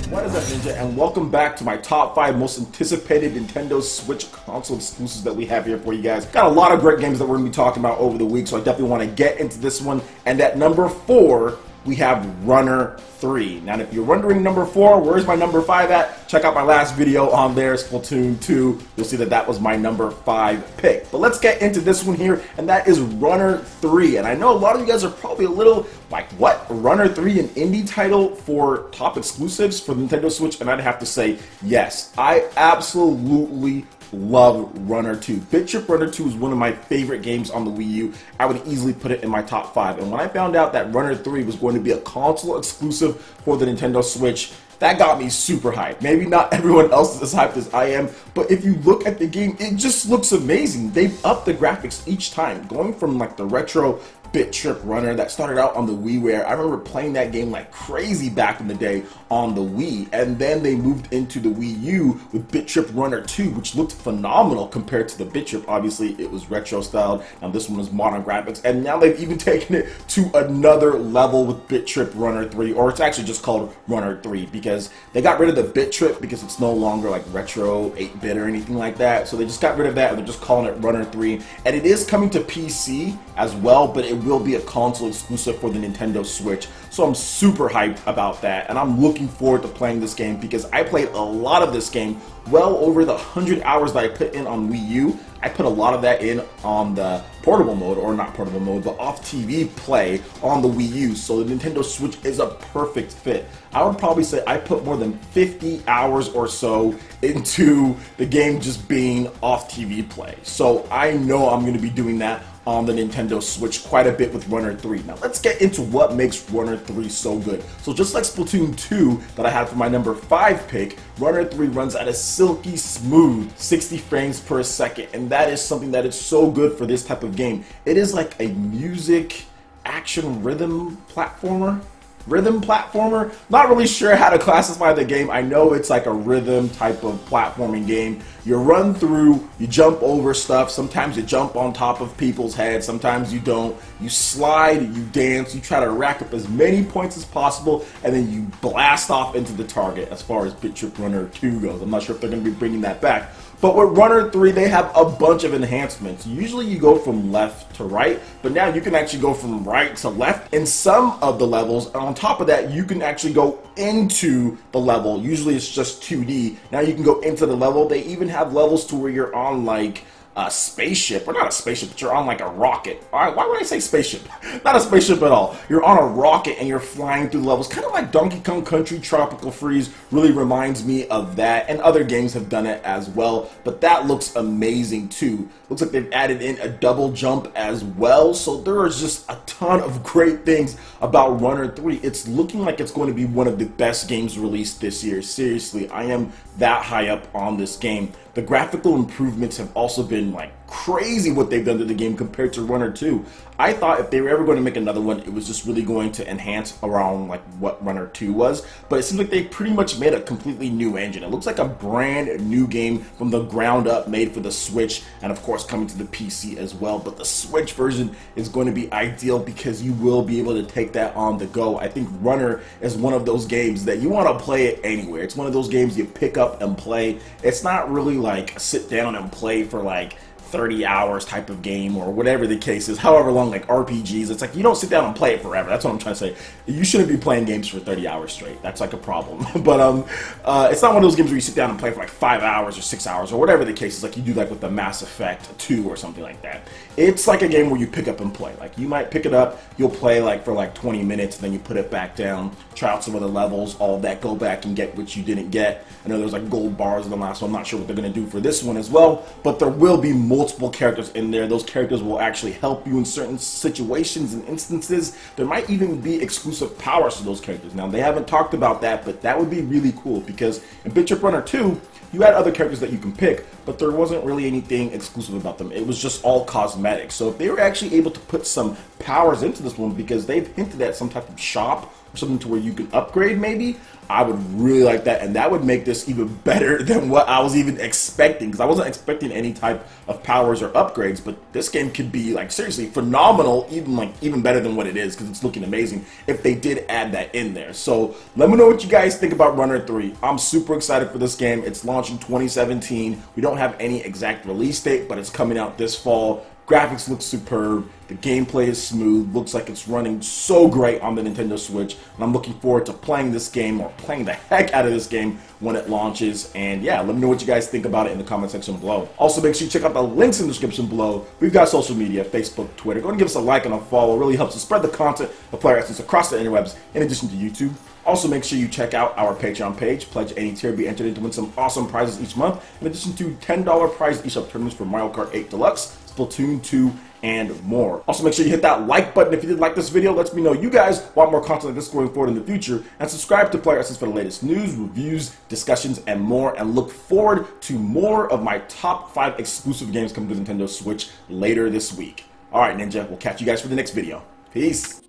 What is up, Ninja, and welcome back to my top 5 most anticipated Nintendo Switch console exclusives that we have here for you guys. Got a lot of great games that we're going to be talking about over the week, so I definitely want to get into this one. And at number 4, we have Runner 3. Now, if you're wondering number 4, where's my number 5 at? Check out my last video on there, Splatoon 2. You'll see that that was my number 5 pick. But let's get into this one here, and that is Runner 3. And I know a lot of you guys are probably a little like, what? Runner 3, an indie title for top exclusives for the Nintendo Switch? And I'd have to say, yes. I absolutely love Runner 2. Bit Trip Runner 2 is one of my favorite games on the Wii U. I would easily put it in my top 5. And when I found out that Runner 3 was going to be a console exclusive for the Nintendo Switch, that got me super hyped. Maybe not everyone else is as hyped as I am, but if you look at the game, it just looks amazing. They've upped the graphics each time, going from like the retro Bit Trip Runner that started out on the WiiWare. I remember playing that game like crazy back in the day on the Wii, and then they moved into the Wii U with Bit Trip Runner 2, which looked phenomenal compared to the Bit Trip. Obviously, it was retro styled, and this one is modern graphics, and now they've even taken it to another level with Bit Trip Runner 3, or it's actually just called Runner 3, because they got rid of the Bit Trip because it's no longer like retro 8-bit or anything like that, so they just got rid of that, and they're just calling it Runner 3, and it is coming to PC as well, but it will be a console exclusive for the Nintendo Switch. So I'm super hyped about that, and I'm looking forward to playing this game because I played a lot of this game, well over the 100 hours that I put in on Wii U. I put a lot of that in on the portable mode, or not portable mode, but off TV play on the Wii U, so the Nintendo Switch is a perfect fit. I would probably say I put more than 50 hours or so into the game just being off TV play. So I know I'm going to be doing that on the Nintendo Switch quite a bit with Runner 3. Now let's get into what makes Runner 3 so good. So just like Splatoon 2 that I had for my number 5 pick, Runner 3 runs at a silky smooth 60 frames per second, and that is something that is so good for this type of game. It is like a music action rhythm platformer. Not really sure how to classify the game. I know it's like a rhythm type of platforming game. You run through, you jump over stuff, sometimes you jump on top of people's heads, sometimes you don't. You slide, you dance, you try to rack up as many points as possible, and then you blast off into the target as far as Bit Trip Runner 2 goes. I'm not sure if they're going to be bringing that back. But with Runner 3, they have a bunch of enhancements. Usually you go from left to right, but now you can actually go from right to left in some of the levels. And on top of that, you can actually go into the level. Usually it's just 2D. Now you can go into the level. They even have levels to where you're on like a spaceship, or not a spaceship, but you're on like a rocket. Why would I say spaceship? Not a spaceship at all. You're on a rocket and you're flying through levels, kind of like Donkey Kong Country Tropical Freeze. Really reminds me of that, and other games have done it as well, but that looks amazing too. Looks like they've added in a double jump as well, so there is just a ton of great things about Runner 3. It's looking like it's going to be one of the best games released this year. Seriously, I am that high up on this game. The graphical improvements have also been like crazy what they've done to the game compared to Runner 2. I thought if they were ever going to make another one, it was just really going to enhance around like what Runner 2 was, but it seems like they pretty much made a completely new engine. It looks like a brand new game from the ground up, made for the Switch, and of course coming to the PC as well. But the Switch version is going to be ideal because you will be able to take that on the go. I think Runner is one of those games that you want to play it anywhere. It's one of those games you pick up and play. It's not really like sit down and play for like 30 hours type of game, or whatever the case is, however long, like RPGs. It's like you don't sit down and play it forever. That's what I'm trying to say. You shouldn't be playing games for 30 hours straight. That's like a problem. But it's not one of those games where you sit down and play for like 5 hours or 6 hours or whatever the case is, like you do like with the Mass Effect 2 or something like that. It's like a game where you pick up and play. Like you might pick it up, you'll play like for like 20 minutes, then you put it back down, try out some of the levels, all of that, go back and get what you didn't get. I know there's like gold bars in the last one. I'm not sure what they're going to do for this one as well, but there will be multiple characters in there. Those characters will actually help you in certain situations and instances. There might even be exclusive powers to those characters. Now, they haven't talked about that, but that would be really cool because in Bit Trip Runner 2, you had other characters that you can pick, but there wasn't really anything exclusive about them. It was just all cosmetic. So if they were actually able to put some powers into this one because they've hinted at some type of shop or something to where you can upgrade maybe. I would really like that, and that would make this even better than what I was even expecting, because I wasn't expecting any type of powers or upgrades. But this game could be like seriously phenomenal, even better than what it is, because it's looking amazing if they did add that in there. So let me know what you guys think about Runner 3. I'm super excited for this game. It's launching 2017. We don't have any exact release date, but it's coming out this fall. Graphics look superb, the gameplay is smooth, looks like it's running so great on the Nintendo Switch, and I'm looking forward to playing this game, or playing the heck out of this game when it launches. And yeah, let me know what you guys think about it in the comment section below. Also, make sure you check out the links in the description below. We've got social media, Facebook, Twitter. Go and give us a like and a follow. It really helps to spread the content of PlayerEssence across the interwebs, in addition to YouTube. Also, make sure you check out our Patreon page. Pledge any tier, be entered in to win some awesome prizes each month, in addition to $10 prize eShop tournaments for Mario Kart 8 Deluxe, Splatoon 2, and more. Also, make sure you hit that like button if you did like this video. Lets me know you guys want more content like this going forward in the future. And subscribe to PlayerEssence for the latest news, reviews, discussions, and more. And look forward to more of my top 5 exclusive games coming to the Nintendo Switch later this week. Alright, Ninja, we'll catch you guys for the next video. Peace!